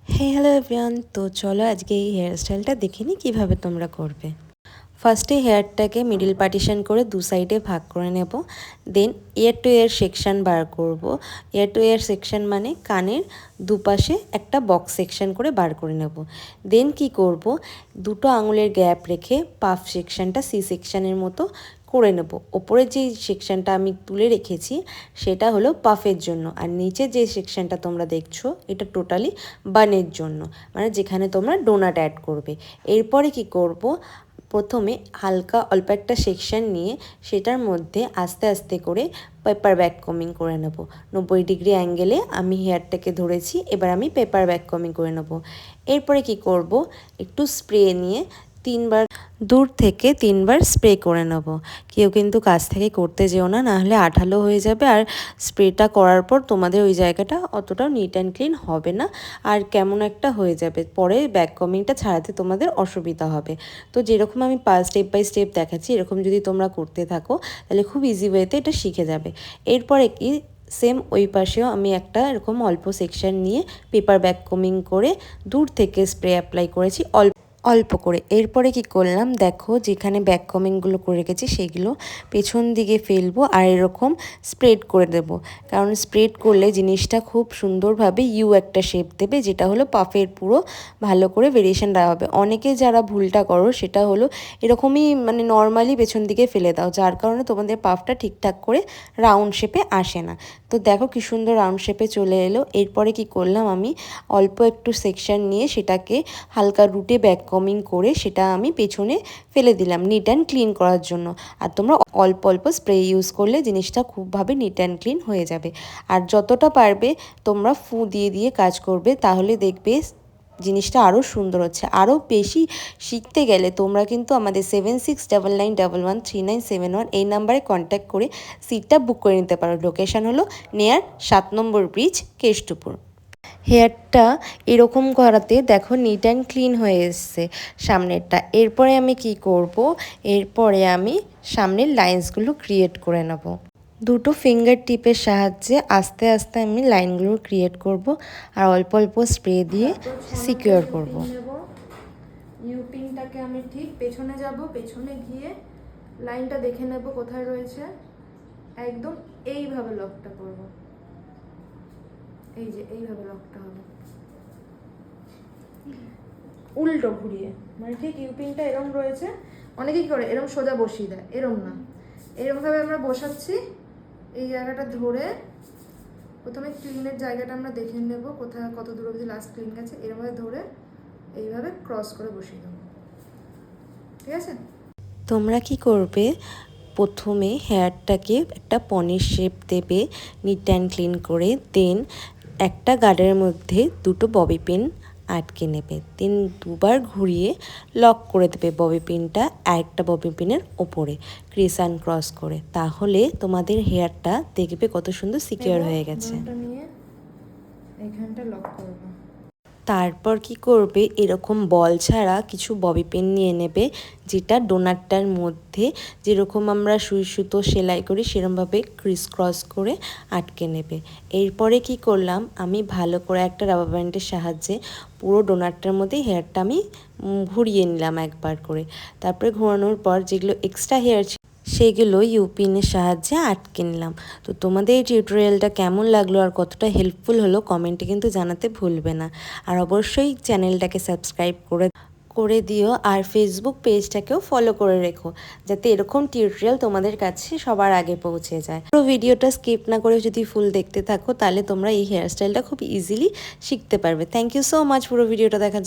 Hello everyone, তো চলো আজকে এই হেয়ার স্টাইলটা দেখে নিই কীভাবে তোমরা করবে। ফার্স্টে হেয়ারটাকে মিডিল পার্টিশন করে দু সাইডে ভাগ করে নেব। দেন ইয়ার টু ইয়ার সেকশন বার করব। ইয়ার টু ইয়ার সেকশন মানে কানের দুপাশে একটা বক্স সেকশন করে বার করে নেব। দেন কি করব, দুটো আঙুলের গ্যাপ রেখে পাফ সেকশনটা সি সেকশনের মতো করে নেব। ওপরে যে সেকশনটা আমি তুলে রেখেছি সেটা হলো পাফের জন্য, আর নিচে যে সেকশনটা তোমরা দেখছো এটা টোটালি বানের জন্য, মানে যেখানে তোমরা ডোনাট অ্যাড করবে। এরপরে কি করব, প্রথমে হালকা অল্প একটা সেকশন নিয়ে সেটার মধ্যে আস্তে আস্তে করে পেপার ব্যাক কমিং করে নেব। 90 ডিগ্রি অ্যাঙ্গেলে আমি হেয়ারটাকে ধরেছি, এবার আমি পেপার ব্যাক কমিং করে নেব। এরপরে কি করব, একটু স্প্রে নিয়ে দূর থেকে তিনবার স্প্রে করে নেব। কেউ কিন্তু কাছ থেকে করতে যেও না, নাহলে আঠালো হয়ে যাবে, আর স্প্রেটা করার পর তোমাদের ওই জায়গাটা অতটাও নিট অ্যান্ড ক্লিন হবে না, আর কেমন একটা হয়ে যাবে, পরে ব্যাক কমিংটা ছাড়াতে তোমাদের অসুবিধা হবে। তো যেরকম আমি স্টেপ বাই স্টেপ দেখাচ্ছি এরকম যদি তোমরা করতে থাকো তাহলে খুব ইজি ওয়েতে এটা শিখে যাবে। এরপরে কি, সেম ওই পাশেও আমি একটা এরকম অল্প সেকশন নিয়ে পেপার ব্যাক কমিং করে দূর থেকে স্প্রে অ্যাপ্লাই করেছি অল্প করে। এরপরে কি করলাম দেখো, যেখানে ব্যাক কমিংগুলো করে রেখেছি সেগুলো পেছন দিকে ফেলবো আর এরকম স্প্রেড করে দেব। কারণ স্প্রেড করলে জিনিসটা খুব সুন্দরভাবে একটা শেপ দেবে, যেটা হলো পাফের পুরো ভালো করে ভেরিয়েশন দেওয়া হবে। অনেকে যারা ভুলটা করো সেটা হলো এরকমই মানে নর্মালি পেছন দিকে ফেলে দাও, যার কারণে তোমাদের পাফটা ঠিকঠাক করে রাউন্ড শেপে আসে না। তো দেখো কি সুন্দর রাউন্ড শেপে চলে এলো। এরপরে কি করলাম, আমি অল্প একটু সেকশন নিয়ে সেটাকে হালকা রুটে ব্যাক কমিং করে সেটা আমি পেছনে ফেলে দিলাম নিট অ্যান্ড ক্লিন করার জন্য। আর তোমরা অল্প অল্প স্প্রে ইউজ করলে জিনিসটা খুবভাবে নিট অ্যান্ড ক্লিন হয়ে যাবে। আর যতটা পারবে তোমরা ফু দিয়ে দিয়ে কাজ করবে, তাহলে দেখবে জিনিসটা আরও সুন্দর হচ্ছে। আরও বেশি শিখতে গেলে তোমরা কিন্তু আমাদের 7699113971 এই নাম্বারে কন্ট্যাক্ট করে সিটটা বুক করে নিতে পারো। লোকেশান হলো নিয়ার 7 নম্বর ব্রিজ, কেষ্টপুর। হেয়ারটা এরকম করাতে দেখো নিট অ্যান্ড ক্লিন হয়ে এসছে সামনেরটা। এরপরে আমি কি করব, এরপরে আমি সামনের লাইন্সগুলো ক্রিয়েট করে নেব। দুটো ফিঙ্গার টিপের সাহায্যে আস্তে আস্তে আমি লাইনগুলো ক্রিয়েট করব আর অল্প অল্প স্প্রে দিয়ে সিকিউর করব। ইউপিনটাকে আমি ঠিক পেছনে যাব, পেছনে গিয়ে লাইনটা দেখে নেব কোথায় রয়েছে, একদম এইভাবে লকটা করব। এই যে এইভাবে লকটা হবে উল্টো ঘুরিয়ে, মানে ঠিক ইউপিনটা এরম রয়েছে, অনেকেই করে এরম সোজা বসিয়ে দেয়, এরম না, এরমভাবে আমরা বসাচ্ছি। এই জায়গাটা ধরে প্রথমে ক্লিনের জায়গাটা আমরা দেখে নেব কোথায় কত দূর অবধি লাস্ট ক্লিন গেছে, এরমভাবে ধরে এইভাবে ক্রস করে বসিয়ে দেবো। ঠিক আছে, তোমরা কি করবে, প্রথমে হেয়ারটাকে একটা পনির শেপ দেবে নিট অ্যান্ড ক্লিন করে। দেন একটা গার্ডের মধ্যে দুটো ববি পিন আটকে নেবে। দেন দুবার ঘুরিয়ে লক করে দেবে ববি পিনটা আরেকটা ববি পিনের ওপরে ক্রিস অ্যান্ড ক্রস করে। তাহলে তোমাদের হেয়ারটা দেখবে কত সুন্দর সিকিউর হয়ে গেছে। এখানটা লক করব। তারপর কি করবে, এরকম বল ছাড়া কিছু ববি পিন নিয়ে নেবে, যেটা ডোনাটটার মধ্যে যেরকম আমরা সুই সুতো সেলাই করি সেরকমভাবে ক্রিস ক্রস করে আটকে নেবে। এরপরে কি করলাম, আমি ভালো করে একটা রাবার ব্যান্ডের সাহায্যে পুরো ডোনাটটার মধ্যে হেয়ারটা আমি ঘুরিয়ে নিলাম একবার করে। তারপরে ঘোরানোর পর যেগুলো এক্সট্রা হেয়ার সেগুলো ইউপিনের সাহায্যে আটকে নিলাম। তো তোমাদের এই টিউটোরিয়ালটা কেমন লাগলো আর কতটা হেল্পফুল হলো কমেন্টে কিন্তু জানাতে ভুলবে না। আর অবশ্যই চ্যানেলটাকে সাবস্ক্রাইব করে দিও, আর ফেসবুক পেজটাকেও ফলো করে রেখো, যাতে এরকম টিউটোরিয়াল তোমাদের কাছে সবার আগে পৌঁছে যায়। পুরো ভিডিওটা স্কিপ না করে যদি ফুল দেখতে থাকো তাহলে তোমরা এই হেয়ারস্টাইলটা খুব ইজিলি শিখতে পারবে। থ্যাংক ইউ সো মাচ পুরো ভিডিওটা দেখার জন্য।